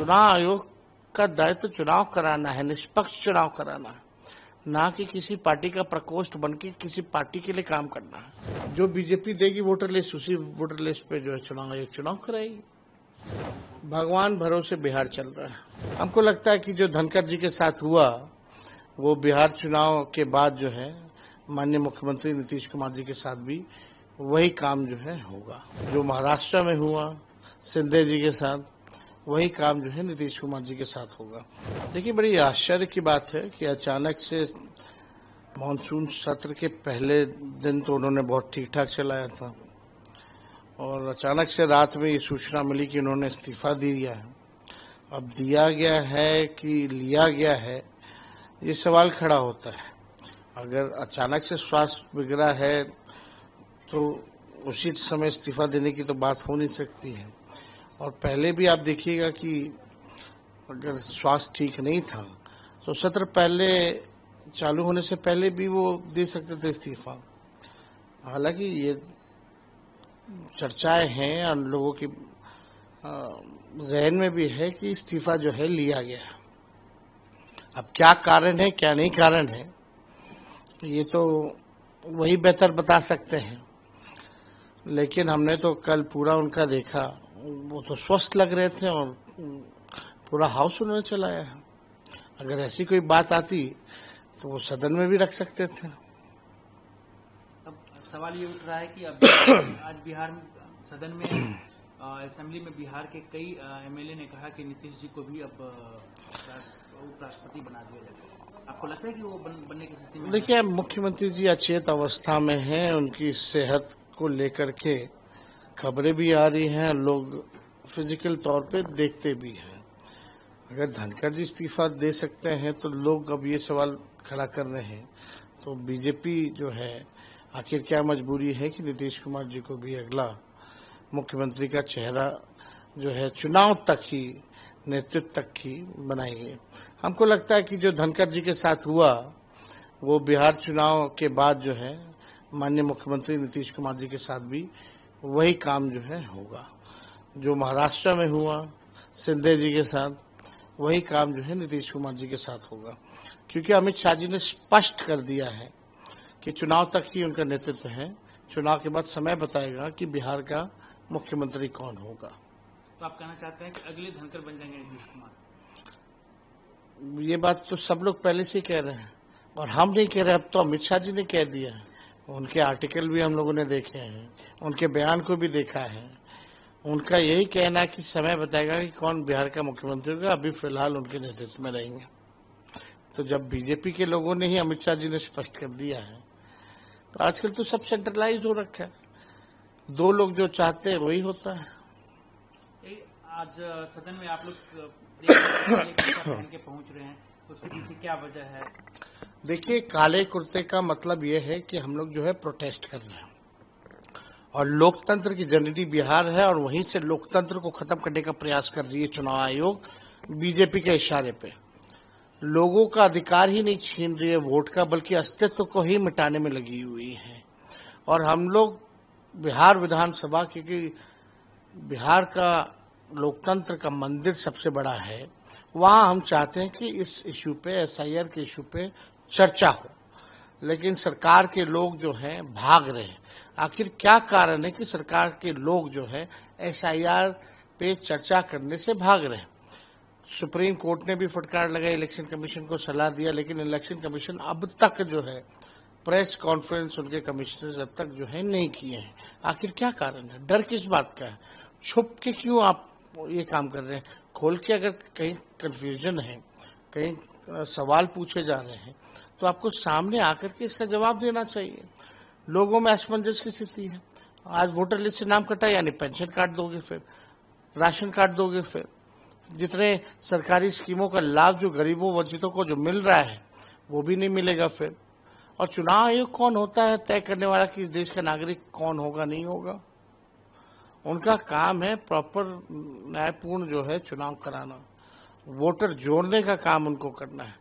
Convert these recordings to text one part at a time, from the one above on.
चुनाव आयोग का दायित्व तो चुनाव कराना है, निष्पक्ष चुनाव कराना है, ना कि किसी पार्टी का प्रकोष्ठ बनके किसी पार्टी के लिए काम करना है। जो बीजेपी देगी वोटर लिस्ट, उसी वोटर लिस्ट पे जो है चुनाव आयोग चुनाव कराएगी। भगवान भरोसे बिहार चल रहा है। हमको लगता है कि जो धनखड़ जी के साथ हुआ वो बिहार चुनाव के बाद जो है माननीय मुख्यमंत्री नीतीश कुमार जी के साथ भी वही काम जो है होगा। जो महाराष्ट्र में हुआ शिंदे जी के साथ, वही काम जो है नीतीश कुमार जी के साथ होगा। देखिए, बड़ी आश्चर्य की बात है कि अचानक से मानसून सत्र के पहले दिन तो उन्होंने बहुत ठीक ठाक चलाया था और अचानक से रात में ये सूचना मिली कि उन्होंने इस्तीफा दे दिया है। अब दिया गया है कि लिया गया है, ये सवाल खड़ा होता है। अगर अचानक से स्वास्थ्य बिगड़ा है तो उसी समय इस्तीफा देने की तो बात हो नहीं सकती है। और पहले भी आप देखिएगा कि अगर स्वास्थ्य ठीक नहीं था तो सत्र पहले चालू होने से पहले भी वो दे सकते थे इस्तीफा। हालांकि ये चर्चाएं हैं और लोगों की जहन में भी है कि इस्तीफा जो है लिया गया। अब क्या कारण है क्या नहीं कारण है ये तो वही बेहतर बता सकते हैं, लेकिन हमने तो कल पूरा उनका देखा, वो तो स्वस्थ लग रहे थे और पूरा हाउस उन्होंने चलाया है। अगर ऐसी कोई बात आती तो वो सदन में भी रख सकते थे। अब सवाल ये उठ रहा है कि अब आज बिहार में सदन में असेंबली में बिहार के कई एमएलए ने कहा कि नीतीश जी को भी अब उपराष्ट्रपति बना दिया जाए। आपको लगता है कि वो बनने की स्थिति में? देखिए, मुख्यमंत्री जी अचेत अवस्था में हैं, उनकी सेहत को लेकर के खबरें भी आ रही हैं, लोग फिजिकल तौर पे देखते भी हैं। अगर धनखड़ जी इस्तीफा दे सकते हैं तो लोग अब ये सवाल खड़ा कर रहे हैं, तो बीजेपी जो है आखिर क्या मजबूरी है कि नीतीश कुमार जी को भी अगला मुख्यमंत्री का चेहरा जो है चुनाव तक ही, नेतृत्व तक ही बनाएंगे। हमको लगता है कि जो धनखड़ जी के साथ हुआ वो बिहार चुनाव के बाद जो है माननीय मुख्यमंत्री नीतीश कुमार जी के साथ भी वही काम जो है होगा। जो महाराष्ट्र में हुआ शिंदे जी के साथ, वही काम जो है नीतीश कुमार जी के साथ होगा, क्योंकि अमित शाह जी ने स्पष्ट कर दिया है कि चुनाव तक ही उनका नेतृत्व है। चुनाव के बाद समय बताएगा कि बिहार का मुख्यमंत्री कौन होगा। तो आप कहना चाहते हैं कि अगले धनखड़ बन जाएंगे नीतीश कुमार? ये बात तो सब लोग पहले से कह रहे हैं और हम नहीं कह रहे, अब तो अमित शाह जी ने कह दिया है। उनके आर्टिकल भी हम लोगों ने देखे हैं, उनके बयान को भी देखा है। उनका यही कहना है कि समय बताएगा कि कौन बिहार का मुख्यमंत्री होगा, अभी फिलहाल उनके नेतृत्व में रहेंगे। तो जब बीजेपी के लोगों ने ही, अमित शाह जी ने स्पष्ट कर दिया है, तो आजकल तो सब सेंट्रलाइज हो रखा है, दो लोग जो चाहते हैं वही होता है। आज सदन में आप लोग पहन के पहुंच रहे हैं, उसके पीछे क्या वजह है? देखिए, काले कुर्ते का मतलब ये है कि हम लोग जो है प्रोटेस्ट कर रहे हैं और लोकतंत्र की जननी बिहार है और वहीं से लोकतंत्र को खत्म करने का प्रयास कर रही है चुनाव आयोग बीजेपी के इशारे पे। लोगों का अधिकार ही नहीं छीन रही है वोट का, बल्कि अस्तित्व को ही मिटाने में लगी हुई है। और हम लोग बिहार विधानसभा, क्योंकि बिहार का लोकतंत्र का मंदिर सबसे बड़ा है, वहाँ हम चाहते हैं कि इस इशू पे, एसआईआर के इशू पे चर्चा हो, लेकिन सरकार के लोग जो हैं भाग रहे हैं। आखिर क्या कारण है कि सरकार के लोग जो है एसआईआर पे चर्चा करने से भाग रहे हैं? सुप्रीम कोर्ट ने भी फटकार लगाई, इलेक्शन कमीशन को सलाह दिया, लेकिन इलेक्शन कमीशन अब तक जो है प्रेस कॉन्फ्रेंस उनके कमिश्नर्स अब तक जो है नहीं किए हैं। आखिर क्या कारण है? डर किस बात का है? छुप के क्यों आप ये काम कर रहे हैं? खोल के अगर कहीं कंफ्यूजन है, कहीं सवाल पूछे जा रहे हैं, तो आपको सामने आकर के इसका जवाब देना चाहिए। लोगों में असमंजस की स्थिति है। आज वोटर लिस्ट से नाम कटा, यानी पेंशन कार्ड दोगे, फिर राशन कार्ड दोगे, फिर जितने सरकारी स्कीमों का लाभ जो गरीबों वंचितों को जो मिल रहा है वो भी नहीं मिलेगा फिर। और चुनाव आयोग कौन होता है तय करने वाला कि इस देश का नागरिक कौन होगा नहीं होगा? उनका काम है प्रॉपर न्यायपूर्ण जो है चुनाव कराना, वोटर जोड़ने का काम उनको करना है।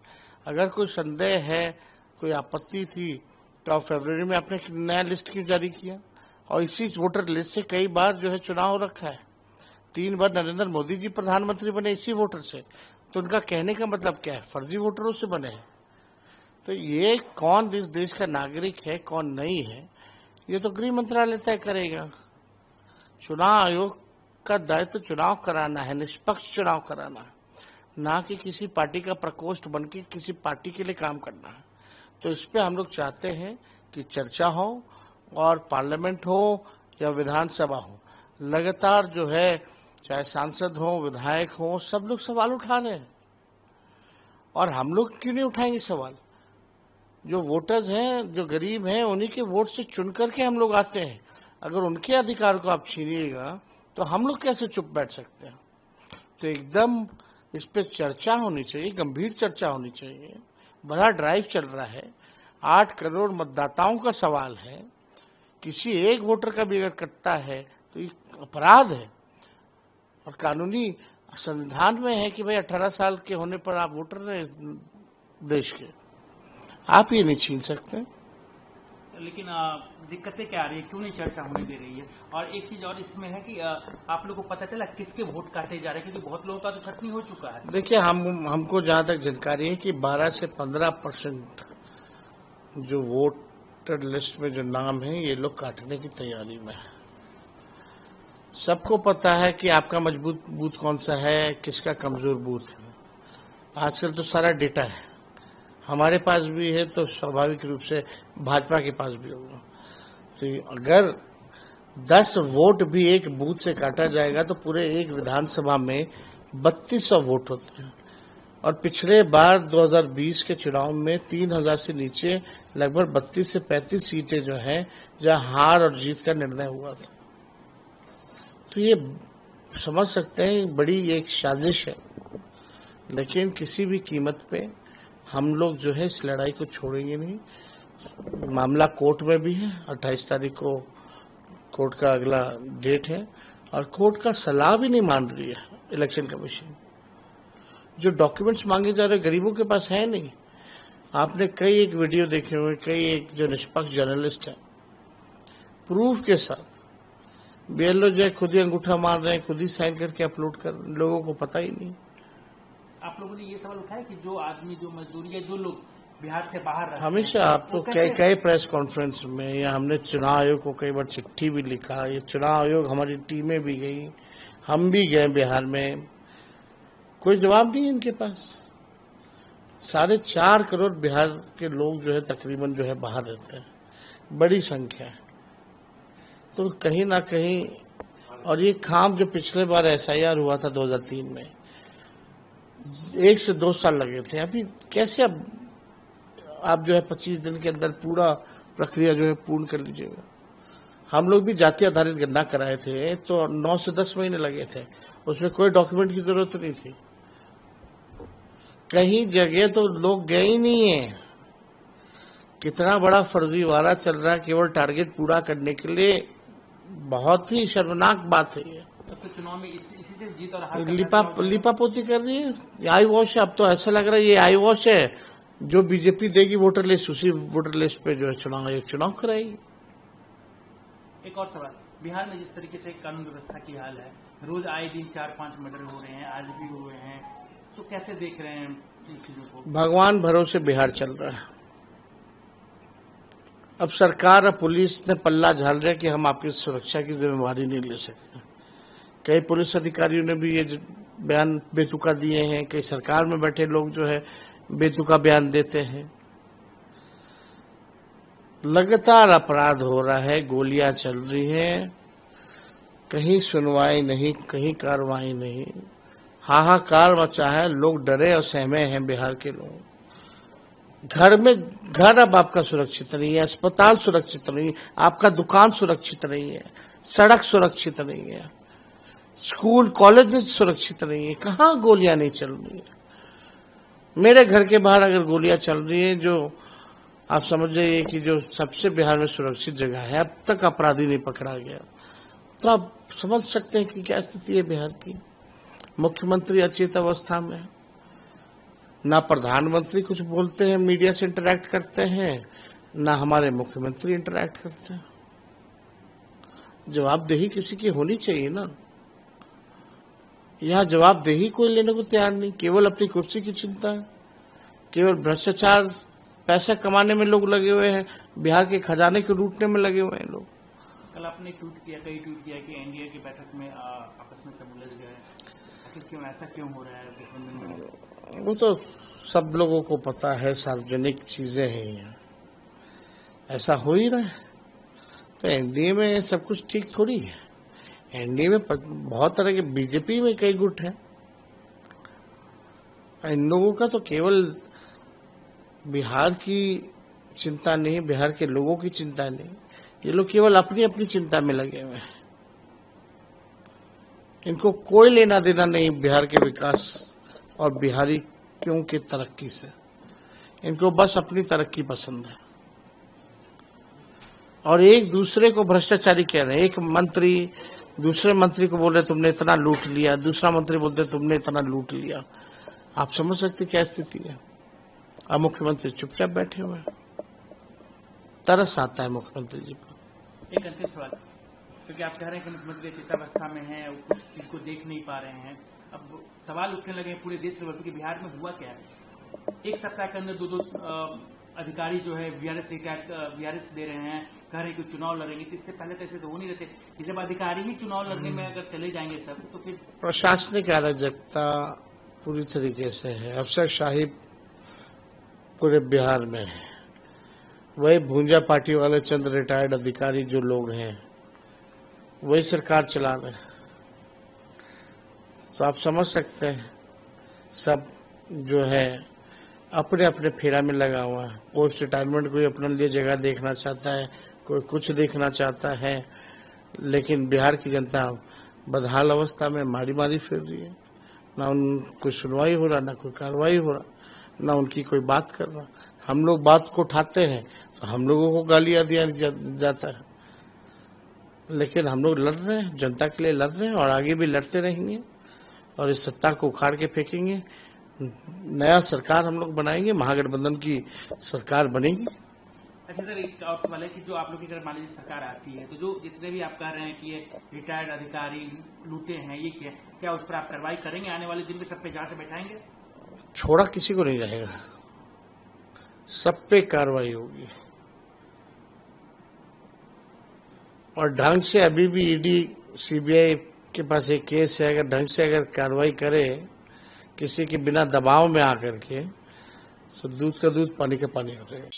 अगर कोई संदेह है, कोई आपत्ति थी, तो फरवरी में आपने नया लिस्ट क्यों जारी किया? और इसी वोटर लिस्ट से कई बार जो है चुनाव हो रखा है। 3 बार नरेंद्र मोदी जी प्रधानमंत्री बने इसी वोटर से, तो उनका कहने का मतलब क्या है, फर्जी वोटरों से बने हैं। तो ये कौन इस देश का नागरिक है कौन नहीं है, ये तो गृह मंत्रालय तय करेगा। चुनाव आयोग का दायित्व चुनाव कराना है, निष्पक्ष चुनाव कराना है, ना कि किसी पार्टी का प्रकोष्ठ बन के किसी पार्टी के लिए काम करना है। तो इस पे हम लोग चाहते हैं कि चर्चा हो, और पार्लियामेंट हो या विधानसभा हो, लगातार जो है चाहे सांसद हो विधायक हो सब लोग सवाल उठा रहे हैं। और हम लोग क्यों नहीं उठाएंगे सवाल? जो वोटर्स हैं, जो गरीब हैं, उन्हीं के वोट से चुन करके हम लोग आते हैं। अगर उनके अधिकार को आप छीनिएगा तो हम लोग कैसे चुप बैठ सकते हैं? तो एकदम इस पे चर्चा होनी चाहिए, गंभीर चर्चा होनी चाहिए। बड़ा ड्राइव चल रहा है, 8 करोड़ मतदाताओं का सवाल है। किसी एक वोटर का भी अगर कटता है तो ये अपराध है, और कानूनी संविधान में है कि भाई 18 साल के होने पर आप वोटर रहे देश के, आप ये नहीं छीन सकते। लेकिन दिक्कतें क्या आ रही है, क्यों नहीं चर्चा होने दे रही है? और एक चीज और इसमें है कि आप लोगों को पता चला किसके वोट काटे जा रहे हैं, क्योंकि बहुत लोगों का तो छटनी हो चुका है। देखिए, हमको जहां तक जानकारी है कि 12 से 15% जो वोटर लिस्ट में जो नाम है ये लोग काटने की तैयारी में है। सबको पता है कि आपका मजबूत बूथ कौन सा है, किसका कमजोर बूथ है। आजकल तो सारा डेटा है, हमारे पास भी है, तो स्वाभाविक रूप से भाजपा के पास भी होगा। तो अगर 10 वोट भी एक बूथ से काटा जाएगा तो पूरे एक विधानसभा में 3200 वोट होते हैं। और पिछले बार 2020 के चुनाव में 3000 से नीचे लगभग 32 से 35 सीटें जो हैं जहां हार और जीत का निर्णय हुआ था। तो ये समझ सकते हैं बड़ी एक साजिश है, लेकिन किसी भी कीमत पे हम लोग जो है इस लड़ाई को छोड़ेंगे नहीं। मामला कोर्ट में भी है, 28 तारीख को कोर्ट का अगला डेट है, और कोर्ट का सलाह भी नहीं मान रही है इलेक्शन कमीशन। जो डॉक्यूमेंट्स मांगे जा रहे गरीबों के पास है नहीं। आपने कई एक वीडियो देखे हुए, कई एक जो निष्पक्ष जर्नलिस्ट है प्रूफ के साथ, बीएलओ जो है खुद ही अंगूठा मार रहे हैं, खुद ही साइन करके अपलोड कर, लोगों को पता ही नहीं। आप लोगों ने ये सवाल उठाया कि जो आदमी, जो मजदूरी, या जो लोग बिहार से बाहर रहते हैं, हमेशा आप तो कई प्रेस कॉन्फ्रेंस में, या हमने चुनाव आयोग को कई बार चिट्ठी भी लिखा, ये चुनाव आयोग हमारी टीमें भी गई, हम भी गए बिहार में, कोई जवाब नहीं है इनके पास। 4.5 करोड़ बिहार के लोग जो है तकरीबन जो है बाहर रहते हैं, बड़ी संख्या है। तो कहीं ना कहीं, और ये काम जो पिछले बार एसआईआर हुआ था 2003 में, 1 से 2 साल लगे थे। अभी कैसे अब आप जो है 25 दिन के अंदर पूरा प्रक्रिया जो है पूर्ण कर लीजिएगा। हम लोग भी जाति आधारित गणना कराए थे तो 9 से 10 महीने लगे थे, उसमें कोई डॉक्यूमेंट की जरूरत नहीं थी। कहीं जगह तो लोग गए ही नहीं है। कितना बड़ा फर्जीवाड़ा चल रहा है केवल टारगेट पूरा करने के लिए, बहुत ही शर्मनाक बात है ये। तो चुनाव में इसी से जीत और हार लिपापोती कर रही है, ये आई वॉश है। अब तो ऐसा लग रहा है ये आई वॉश है, जो बीजेपी देगी वोटर लिस्ट, उसी वोटर लिस्ट पे जो है चुनाव आयोग चुनाव कराएगी। एक और सवाल, बिहार में जिस तरीके से कानून व्यवस्था की हाल है, रोज आए दिन 4-5 मर्डर हो रहे हैं, आज भी हुए हैं, तो कैसे देख रहे हैं इन चीजों को? भगवान भरोसे बिहार चल रहा है। अब सरकार और पुलिस ने पल्ला झाड़ रहा है कि हम आपकी सुरक्षा की जिम्मेवारी नहीं ले सकते। कई पुलिस अधिकारियों ने भी ये बयान बेतुका दिए हैं, कई सरकार में बैठे लोग जो है बेतुका बयान देते हैं। लगातार अपराध हो रहा है, गोलियां चल रही हैं, कहीं सुनवाई नहीं, कहीं कार्रवाई नहीं, हाहाकार मचा है, लोग डरे और सहमे हैं बिहार के लोग। घर अब आपका सुरक्षित नहीं है, अस्पताल सुरक्षित नहीं है, आपका दुकान सुरक्षित नहीं है, सड़क सुरक्षित नहीं है, स्कूल कॉलेज सुरक्षित नहीं है। कहाँ गोलियां नहीं चल रही है? मेरे घर के बाहर अगर गोलियां चल रही है, जो आप समझ जाइए कि जो सबसे बिहार में सुरक्षित जगह है, अब तक अपराधी नहीं पकड़ा गया, तो आप समझ सकते हैं कि क्या स्थिति है बिहार की। मुख्यमंत्री अचेत अवस्था में, ना प्रधानमंत्री कुछ बोलते हैं, मीडिया से इंटरैक्ट करते हैं, ना हमारे मुख्यमंत्री इंटरैक्ट करते हैं। जवाबदेही किसी की होनी चाहिए ना। यहाँ जवाबदेही कोई लेने को तैयार नहीं, केवल अपनी कुर्सी की चिंता है, केवल भ्रष्टाचार, पैसा कमाने में लोग लगे हुए हैं, बिहार के खजाने को लूटने में लगे हुए हैं लोग। कल आपने कई ट्वीट किया कि एनडीए की बैठक में आपस में सब उलझ गए, आखिर क्यों, ऐसा क्यों हो रहा है? वो तो सब लोगों को पता है, सार्वजनिक चीजें हैं, यहाँ ऐसा हो ही रहा है। तो एनडीए में सब कुछ ठीक थोड़ी है। एनडीए में बहुत तरह के, बीजेपी में कई गुट हैं। इन लोगों का तो केवल बिहार की चिंता नहीं, बिहार के लोगों की चिंता नहीं, ये लोग केवल अपनी अपनी चिंता में लगे हुए हैं। इनको कोई लेना देना नहीं बिहार के विकास और बिहारियों की तरक्की से। इनको बस अपनी तरक्की पसंद है और एक दूसरे को भ्रष्टाचारी कह रहे हैं। एक मंत्री दूसरे मंत्री को बोल रहे तुमने इतना लूट लिया, दूसरा मंत्री बोलते तुमने इतना लूट लिया। आप समझ सकते क्या स्थिति है। अब मुख्यमंत्री चुपचाप बैठे हुए हैं, तरस आता है मुख्यमंत्री जी पर। एक अंतिम सवाल, क्योंकि आप कह रहे हैं कि मुख्यमंत्री चिंतावस्था में हैं, कुछ चीज को देख नहीं पा रहे हैं, अब सवाल उठने लगे पूरे देश लेवल पर कि बिहार में हुआ क्या है। एक सप्ताह के अंदर दो अधिकारी जो है वीआरएस दे रहे हैं, कह रहे हैं कि चुनाव लड़ेंगे। तो इससे पहले तो ऐसे तो हो नहीं रहते कि जब अधिकारी ही चुनाव लड़ने में अगर चले जाएंगे सब, तो फिर प्रशासनिक अराजकता पूरी तरीके से है, अफसरशाही पूरे बिहार में है। वही भूंजा पार्टी वाले चंद रिटायर्ड अधिकारी जो लोग हैं वही सरकार चला रहे हैं। तो आप समझ सकते हैं सब जो है अपने अपने फेरा में लगा हुआ है। पोस्ट रिटायरमेंट कोई अपने लिए जगह देखना चाहता है, कोई कुछ देखना चाहता है, लेकिन बिहार की जनता बदहाल अवस्था में मारी मारी फिर रही है। ना उनको सुनवाई हो रहा, ना कोई कार्रवाई हो रहा, ना उनकी कोई बात कर रहा। हम लोग बात को उठाते हैं तो हम लोगों को गालियां दिया जाता है, लेकिन हम लोग लड़ रहे हैं, जनता के लिए लड़ रहे हैं और आगे भी लड़ते रहेंगे और इस सत्ता को उखाड़ के फेंकेंगे। नया सरकार हम लोग बनाएंगे, महागठबंधन की सरकार बनेगी। अच्छा सर, एक और सवाल है कि जो आप लोग की अगर मान लीजिए सरकार आती है तो जो जितने भी आप कह रहे हैं कि ये रिटायर्ड अधिकारी लूटे हैं, ये क्या उस पर आप कार्रवाई करेंगे? आने वाले दिन में सब पे जांच से बैठाएंगे? छोड़ा किसी को नहीं जाएगा, सब पे कार्रवाई होगी और ढंग से। अभी भी ईडी सीबीआई के पास एक केस है, अगर ढंग से अगर कार्रवाई करे किसी के बिना दबाव में आकर के, तो दूध का दूध पानी का पानी हो जाएगा।